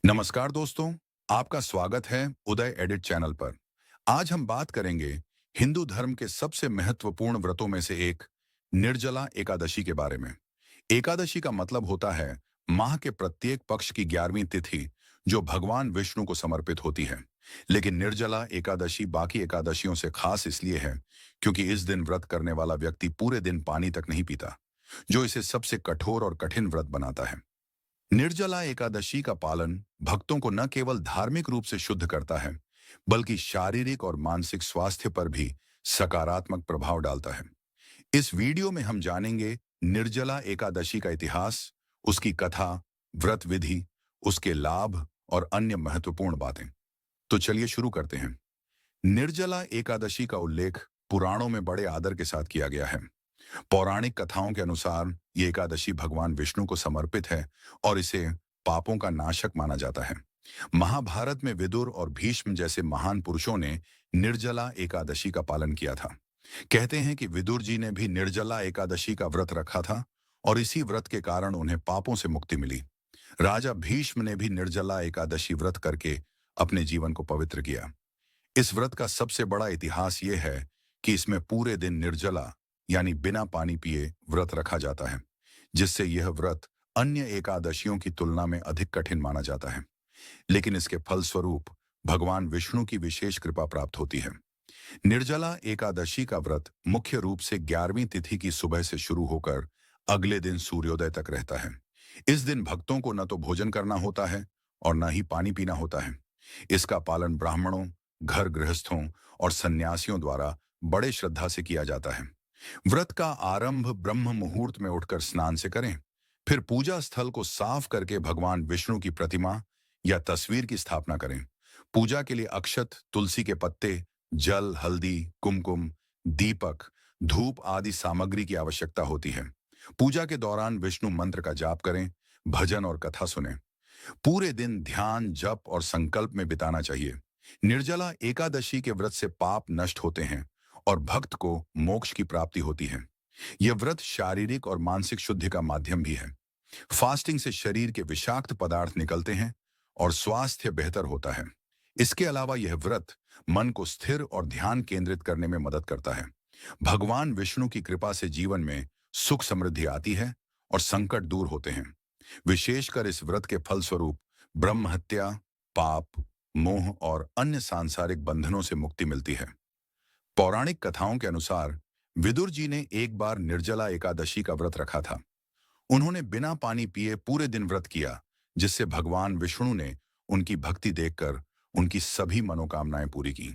नमस्कार दोस्तों, आपका स्वागत है उदय एडिट चैनल पर। आज हम बात करेंगे हिंदू धर्म के सबसे महत्वपूर्ण व्रतों में से एक निर्जला एकादशी के बारे में। एकादशी का मतलब होता है माह के प्रत्येक पक्ष की 11वीं तिथि जो भगवान विष्णु को समर्पित होती है। लेकिन निर्जला एकादशी बाकी एकादशियों से खास इसलिए है क्योंकि इस दिन व्रत करने वाला व्यक्ति पूरे दिन पानी तक नहीं पीता, जो इसे सबसे कठोर और कठिन व्रत बनाता है। निर्जला एकादशी का पालन भक्तों को न केवल धार्मिक रूप से शुद्ध करता है, बल्कि शारीरिक और मानसिक स्वास्थ्य पर भी सकारात्मक प्रभाव डालता है। इस वीडियो में हम जानेंगे निर्जला एकादशी का इतिहास, उसकी कथा, व्रत विधि, उसके लाभ और अन्य महत्वपूर्ण बातें। तो चलिए शुरू करते हैं। निर्जला एकादशी का उल्लेख पुराणों में बड़े आदर के साथ किया गया है। पौराणिक कथाओं के अनुसार ये एकादशी भगवान विष्णु को समर्पित है और इसे पापों का नाशक माना जाता है। महाभारत में विदुर और भीष्म जैसे महान पुरुषों ने निर्जला एकादशी का पालन किया था। कहते हैं कि विदुर जी ने भी निर्जला एकादशी का व्रत रखा था और इसी व्रत के कारण उन्हें पापों से मुक्ति मिली। राजा भीष्म ने भी निर्जला एकादशी व्रत करके अपने जीवन को पवित्र किया। इस व्रत का सबसे बड़ा इतिहास ये है कि इसमें पूरे दिन निर्जला यानी बिना पानी पिए व्रत रखा जाता है, जिससे यह व्रत अन्य एकादशियों की तुलना में अधिक कठिन माना जाता है। लेकिन इसके फलस्वरूप भगवान विष्णु की विशेष कृपा प्राप्त होती है। निर्जला एकादशी का व्रत मुख्य रूप से 11वीं तिथि की सुबह से शुरू होकर अगले दिन सूर्योदय तक रहता है। इस दिन भक्तों को न तो भोजन करना होता है और न ही पानी पीना होता है। इसका पालन ब्राह्मणों, घर गृहस्थों और सन्यासियों द्वारा बड़े श्रद्धा से किया जाता है। व्रत का आरंभ ब्रह्म मुहूर्त में उठकर स्नान से करें। फिर पूजा स्थल को साफ करके भगवान विष्णु की प्रतिमा या तस्वीर की स्थापना करें। पूजा के लिए अक्षत, तुलसी के पत्ते, जल, हल्दी, कुमकुम, दीपक, धूप आदि सामग्री की आवश्यकता होती है। पूजा के दौरान विष्णु मंत्र का जाप करें, भजन और कथा सुनें। पूरे दिन ध्यान, जप और संकल्प में बिताना चाहिए। निर्जला एकादशी के व्रत से पाप नष्ट होते हैं और भक्त को मोक्ष की प्राप्ति होती है। यह व्रत शारीरिक और मानसिक शुद्धि का माध्यम भी है। फास्टिंग से शरीर के विषाक्त पदार्थ निकलते हैं और स्वास्थ्य बेहतर होता है। इसके अलावा यह व्रत मन को स्थिर और ध्यान केंद्रित करने में मदद करता है। भगवान विष्णु की कृपा से जीवन में सुख समृद्धि आती है और संकट दूर होते हैं। विशेषकर इस व्रत के फलस्वरूप ब्रह्म हत्या, पाप, मोह और अन्य सांसारिक बंधनों से मुक्ति मिलती है। पौराणिक कथाओं के अनुसार विदुर जी ने एक बार निर्जला एकादशी का व्रत रखा था। उन्होंने बिना पानी पिए पूरे दिन व्रत किया, जिससे भगवान विष्णु ने उनकी भक्ति देखकर उनकी सभी मनोकामनाएं पूरी की।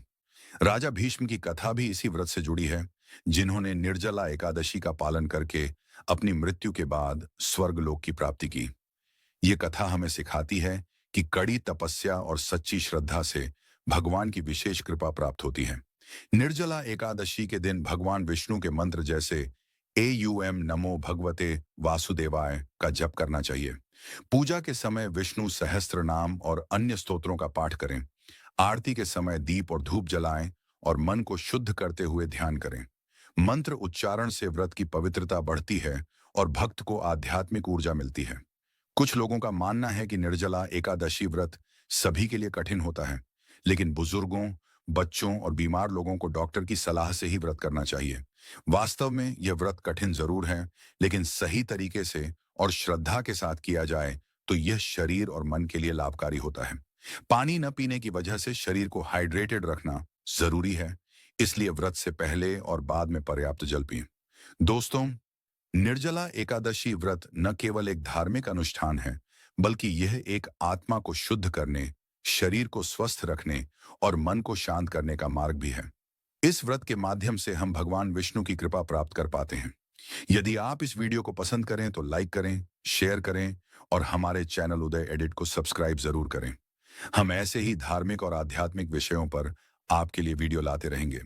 राजा भीष्म की कथा भी इसी व्रत से जुड़ी है, जिन्होंने निर्जला एकादशी का पालन करके अपनी मृत्यु के बाद स्वर्गलोक की प्राप्ति की। ये कथा हमें सिखाती है कि कड़ी तपस्या और सच्ची श्रद्धा से भगवान की विशेष कृपा प्राप्त होती है। निर्जला एकादशी के दिन भगवान विष्णु के मंत्र जैसे एयूएम नमो भगवते वासुदेवाय का जप करना चाहिए। पूजा के समय विष्णु सहस्त्र नाम और अन्य स्तोत्रों का पाठ करें। आरती के समय दीप और धूप जलाएं और मन को शुद्ध करते हुए ध्यान करें। मंत्र उच्चारण से व्रत की पवित्रता बढ़ती है और भक्त को आध्यात्मिक ऊर्जा मिलती है। कुछ लोगों का मानना है कि निर्जला एकादशी व्रत सभी के लिए कठिन होता है, लेकिन बुजुर्गों, बच्चों और बीमार लोगों को डॉक्टर की सलाह से ही व्रत करना चाहिए। वास्तव में यह व्रत कठिन जरूर है, लेकिन सही तरीके से और श्रद्धा के साथ किया जाए तो यह शरीर और मन के लिए लाभकारी होता है। पानी न पीने की वजह से शरीर को हाइड्रेटेड रखना जरूरी है, इसलिए व्रत से पहले और बाद में पर्याप्त जल पिएं। दोस्तों, निर्जला एकादशी व्रत न केवल एक धार्मिक अनुष्ठान है, बल्कि यह एक आत्मा को शुद्ध करने, शरीर को स्वस्थ रखने और मन को शांत करने का मार्ग भी है। इस व्रत के माध्यम से हम भगवान विष्णु की कृपा प्राप्त कर पाते हैं। यदि आप इस वीडियो को पसंद करें तो लाइक करें, शेयर करें और हमारे चैनल उदय एडिट को सब्सक्राइब जरूर करें। हम ऐसे ही धार्मिक और आध्यात्मिक विषयों पर आपके लिए वीडियो लाते रहेंगे।